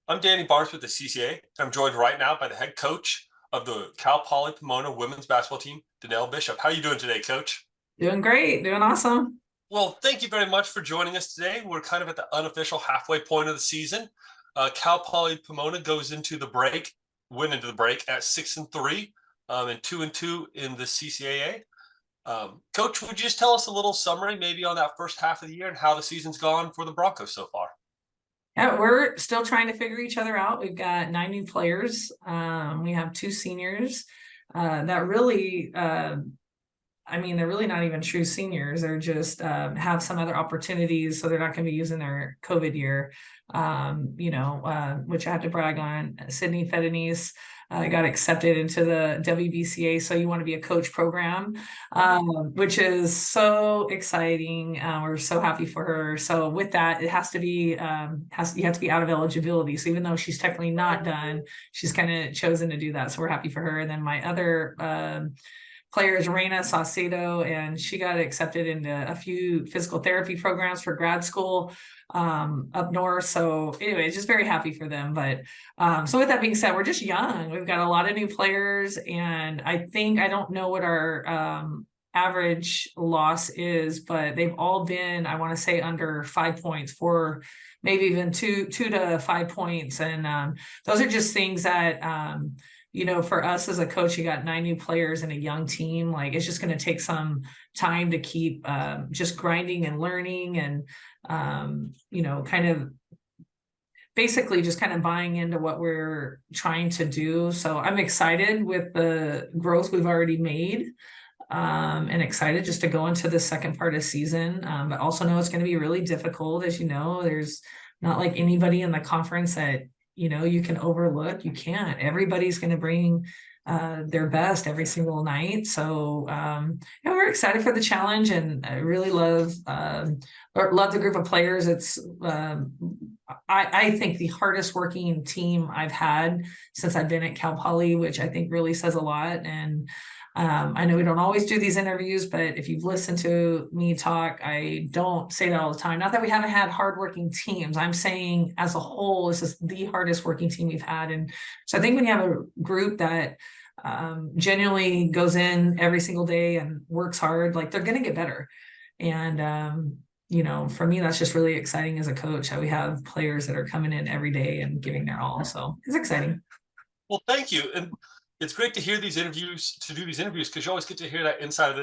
I'm Danny Barnes with the CCAA. I'm joined right now by the head coach of the Cal Poly Pomona women's basketball team, Danelle Bishop. How are you doing today, Coach? Doing great, doing awesome. Well, thank you very much for joining us today. We're kind of at the unofficial halfway point of the season. Cal Poly Pomona goes into the break, went into the break at 6-3, and 2-2 in the CCAA. Coach, would you just tell us a little summary, maybe on that first half of the year and how the season's gone for the Broncos so far? Yeah, we're still trying to figure each other out. We've got 9 new players. We have 2 seniors that really, they're really not even true seniors. They're just have some other opportunities, so they're not going to be using their COVID year. Which I have to brag on. Sydney Fedenise got accepted into the WBCA, so you want to be a coach program, which is so exciting. We're so happy for her. So with that, it has to be you have to be out of eligibility. So even though she's technically not done, she's kind of chosen to do that. So we're happy for her. And then my other player is Reina Saucedo, and she got accepted into a few physical therapy programs for grad school up north. So anyway, just very happy for them. But so with that being said, we're just young. We've got a lot of new players, and I don't know what our average loss is, but they've all been, I want to say, under 5 points, for maybe even two to 5 points. And those are just things that for us as a coach, you got 9 new players and a young team. Like, it's just going to take some time to keep just grinding and learning and, kind of basically just kind of buying into what we're trying to do. So I'm excited with the growth we've already made, and excited just to go into the second part of season. But also know it's going to be really difficult. As you know, there's not like anybody in the conference that you can overlook. You can't. Everybody's going to bring their best every single night. So we're excited for the challenge, and I really love the group of players. It's I think the hardest working team I've had since I've been at Cal Poly, which I think really says a lot. And I know we don't always do these interviews, but if you've listened to me talk, I don't say that all the time. Not that we haven't had hardworking teams. I'm saying as a whole, this is the hardest working team we've had. And so I think when you have a group that genuinely goes in every single day and works hard, like, they're going to get better. And, for me, that's just really exciting as a coach, how we have players that are coming in every day and giving their all. So it's exciting. Well, thank you. And it's great to hear these interviews, because you always get to hear that inside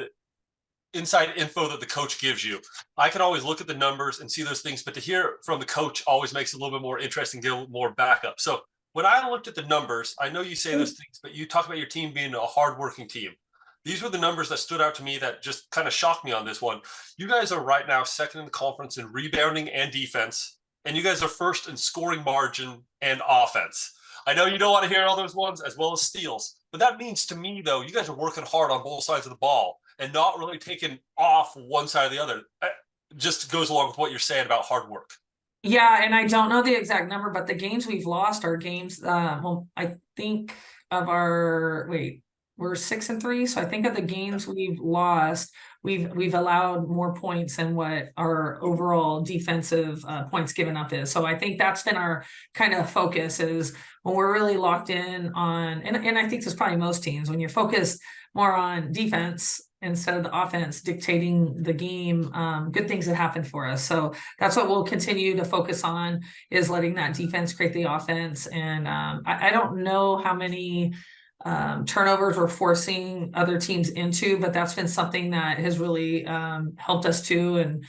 info that the coach gives you. I can always look at the numbers and see those things, but to hear from the coach always makes it a little bit more interesting, get a little more backup. So when I looked at the numbers, I know you say those things, but you talk about your team being a hardworking team. These were the numbers that stood out to me that just kind of shocked me on this one. You guys are right now second in the conference in rebounding and defense, and you guys are first in scoring margin and offense. I know you don't want to hear all those ones, as well as steals, but that means to me, though, you guys are working hard on both sides of the ball and not really taking off one side or the other. It just goes along with what you're saying about hard work. Yeah, and I don't know the exact number, but the games we've lost are games. I think of we're 6-3. So I think of the games we've lost, we've allowed more points than what our overall defensive points given up is. So I think that's been our kind of focus, is when we're really locked in on, and I think this is probably most teams, when you're focused more on defense instead of the offense dictating the game, good things that happen for us. So that's what we'll continue to focus on, is letting that defense create the offense. And I don't know how many turnovers we're forcing other teams into, but that's been something that has really helped us too. And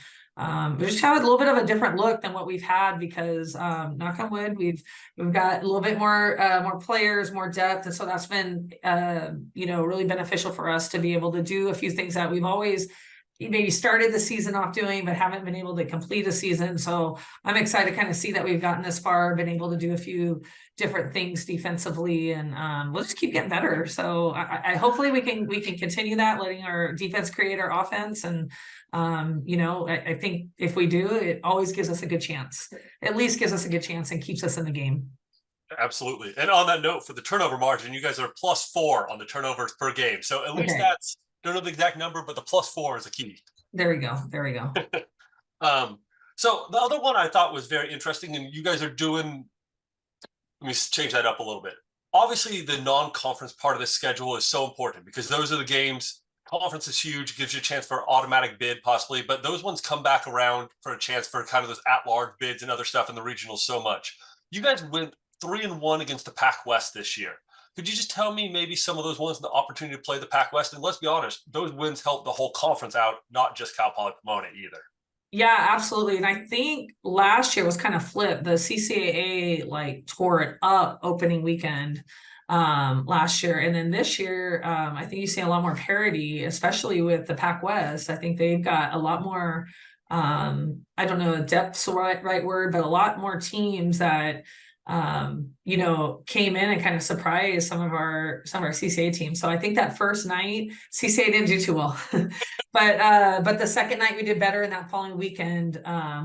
we just have a little bit of a different look than what we've had, because knock on wood, we've got a little bit more players, more depth. And so that's been really beneficial for us to be able to do a few things that we've always maybe started the season off doing, but haven't been able to complete a season. So I'm excited to kind of see that we've gotten this far, been able to do a few different things defensively, and we'll just keep getting better. So I hopefully we can continue that, letting our defense create our offense. And I think if we do, it always gives us a good chance, at least gives us a good chance, and keeps us in the game. Absolutely. And on that note, for the turnover margin, you guys are +4 on the turnovers per game. So at least that's, don't know the exact number, but the +4 is a key. There we go. So the other one I thought was very interesting, and you guys are doing let me change that up a little bit. Obviously, the non-conference part of the schedule is so important because those are the games. Conference is huge, gives you a chance for automatic bid possibly, but those ones come back around for a chance for kind of those at-large bids and other stuff in the regionals so much. You guys went 3-1 against the Pac West this year. Could you just tell me maybe some of those ones, the opportunity to play the Pac West? And let's be honest, those wins help the whole conference out, not just Cal Poly Pomona either. Yeah, absolutely. And I think last year was kind of flipped. The CCAA like tore it up opening weekend last year. And then this year, I think you see a lot more parity, especially with the Pac West. I think they've got a lot more I don't know, depth's the right word, but a lot more teams that you know, came in and kind of surprised some of our CCA teams. So I think that first night CCA didn't do too well. But the second night we did better, and that following weekend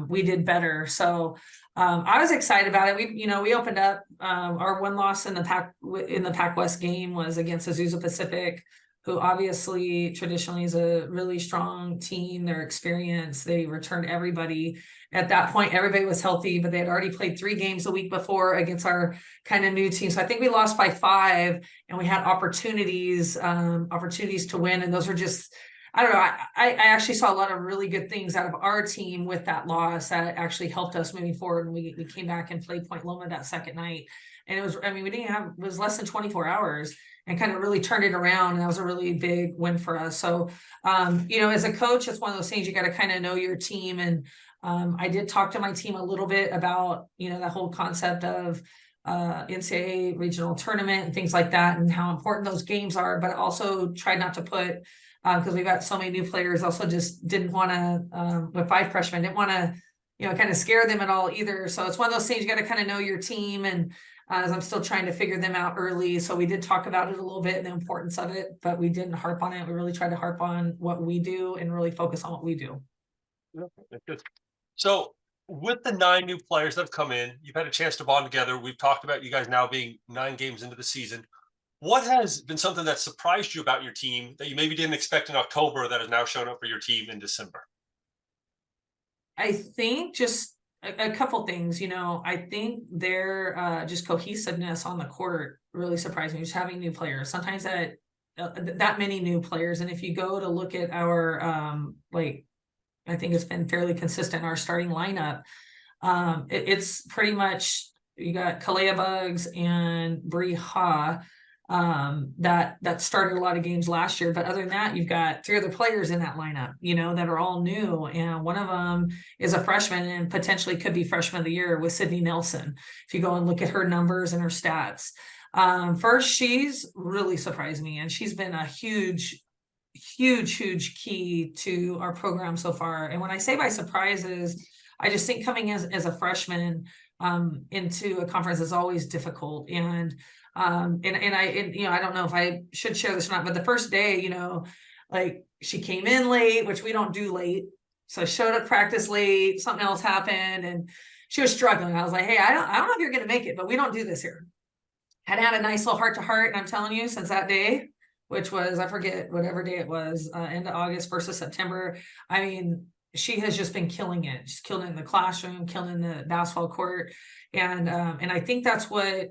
we did better. So I was excited about it. We opened up our one loss in the Pac West game was against Azusa Pacific, who obviously traditionally is a really strong team. Their experience, they returned everybody. At that point, everybody was healthy, but they had already played 3 games a week before against our kind of new team. So I think we lost by 5, and we had opportunities to win. And those were just, I don't know. I actually saw a lot of really good things out of our team with that loss that actually helped us moving forward. And we came back and played Point Loma that second night. And it was, I mean, it was less than 24 hours and kind of really turned it around. And that was a really big win for us. So, as a coach, it's one of those things you got to kind of know your team. And I did talk to my team a little bit about, that whole concept of NCAA regional tournament and things like that and how important those games are, but also tried not to put, because we've got so many new players, also just didn't want to, with 5 freshmen, didn't want to, kind of scare them at all either. So it's one of those things you got to kind of know your team. And as I'm still trying to figure them out early. So we did talk about it a little bit and the importance of it, but we didn't harp on it. We really tried to harp on what we do and really focus on what we do. That's good. So with the 9 new players that have come in, you've had a chance to bond together. We've talked about you guys now being 9 games into the season. What has been something that surprised you about your team that you maybe didn't expect in October that has now shown up for your team in December? I think just a couple things, I think their just cohesiveness on the court really surprised me. Just having new players, sometimes that many new players. And if you go to look at our I think it's been fairly consistent in our starting lineup. It's pretty much, you got Kalea Bugs and Bree Ha that started a lot of games last year. But other than that, you've got 3 other players in that lineup, that are all new. And one of them is a freshman and potentially could be freshman of the year with Sydney Nelson. If you go and look at her numbers and her stats. First, she's really surprised me, and she's been a huge key to our program so far. And when I say by surprise is, I just think coming as a freshman into a conference is always difficult. And I don't know if I should share this or not, but the first day, she came in late, which we don't do late. So I showed up practice late, something else happened, and she was struggling. I was like, hey, I don't know if you're going to make it, but we don't do this here. Had a nice little heart to heart. And I'm telling you, since that day, which was, I forget whatever day it was, end of August, 1st of September. I mean, she has just been killing it. She's killing it in the classroom, killing in the basketball court. And I think that's what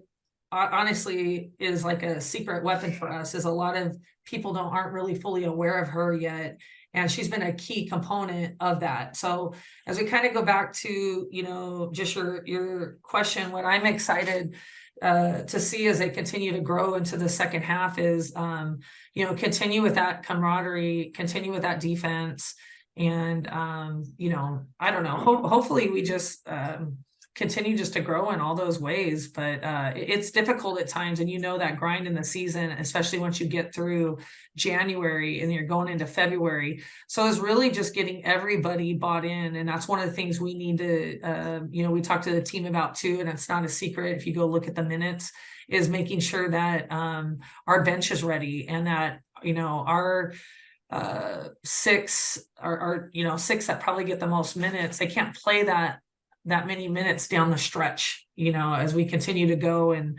honestly is like a secret weapon for us, is a lot of people aren't really fully aware of her yet. And she's been a key component of that. So as we kind of go back to, just your question, what I'm excited to see as they continue to grow into the second half is, continue with that camaraderie, continue with that defense. And, I don't know, hopefully we just continue just to grow in all those ways. But it's difficult at times. And that grind in the season, especially once you get through January and you're going into February. So it's really just getting everybody bought in. And that's one of the things we need to, we talked to the team about too, and it's not a secret. If you go look at the minutes, is making sure that our bench is ready, and that, our 6 are 6 that probably get the most minutes. They can't play that many minutes down the stretch, as we continue to go, and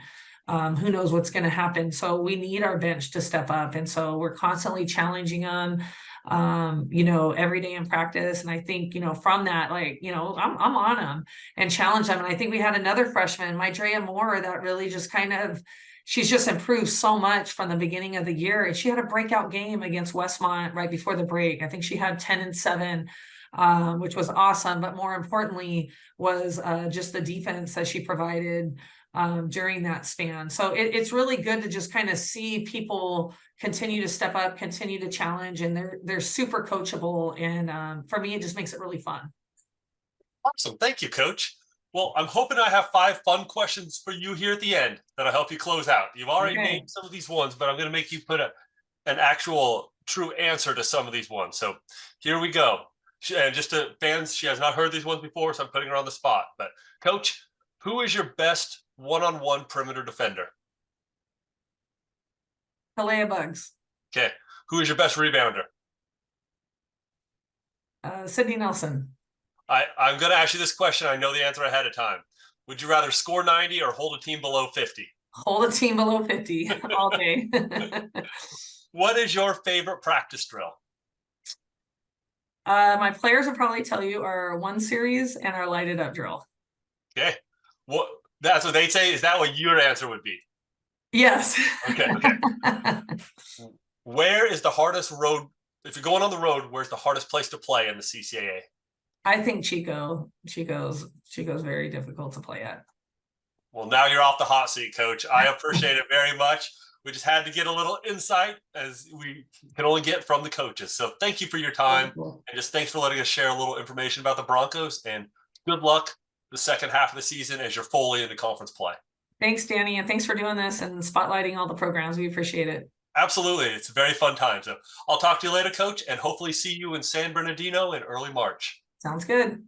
who knows what's going to happen. So we need our bench to step up. And so we're constantly challenging them. every day in practice. And I think, from that, I'm on them and challenge them. And I think we had another freshman, my Drea Moore, that really just she's just improved so much from the beginning of the year. And she had a breakout game against Westmont right before the break. I think she had 10 and 7, which was awesome. But more importantly was just the defense that she provided during that span. So it's really good to just kind of see people continue to step up, continue to challenge, and they're super coachable. And for me, it just makes it really fun. Awesome. Thank you, Coach. Well, I'm hoping I have 5 fun questions for you here at the end that'll help you close out. You've already named some of these ones, but I'm going to make you put an actual true answer to some of these ones. So here we go. And just to fans, she has not heard these ones before, so I'm putting her on the spot. But Coach, who is your best one-on-one perimeter defender? Kalea Bugs. Okay. Who is your best rebounder? Sydney Nelson. I'm going to ask you this question. I know the answer ahead of time. Would you rather score 90 or hold a team below 50? Hold a team below 50 all day. What is your favorite practice drill? My players will probably tell you our 1 series and our lighted up drill. Okay. That's what they'd say. Is that what your answer would be? Yes. Okay. Where is the hardest road? If you're going on the road, where's the hardest place to play in the CCAA? I think Chico's very difficult to play at. Well, now you're off the hot seat, Coach. I appreciate it very much. We just had to get a little insight as we can only get from the coaches. So thank you for your time. And just thanks for letting us share a little information about the Broncos, and good luck the second half of the season as you're fully into conference play. Thanks, Danny. And thanks for doing this and spotlighting all the programs. We appreciate it. Absolutely. It's a very fun time. So I'll talk to you later, Coach, and hopefully see you in San Bernardino in early March. Sounds good.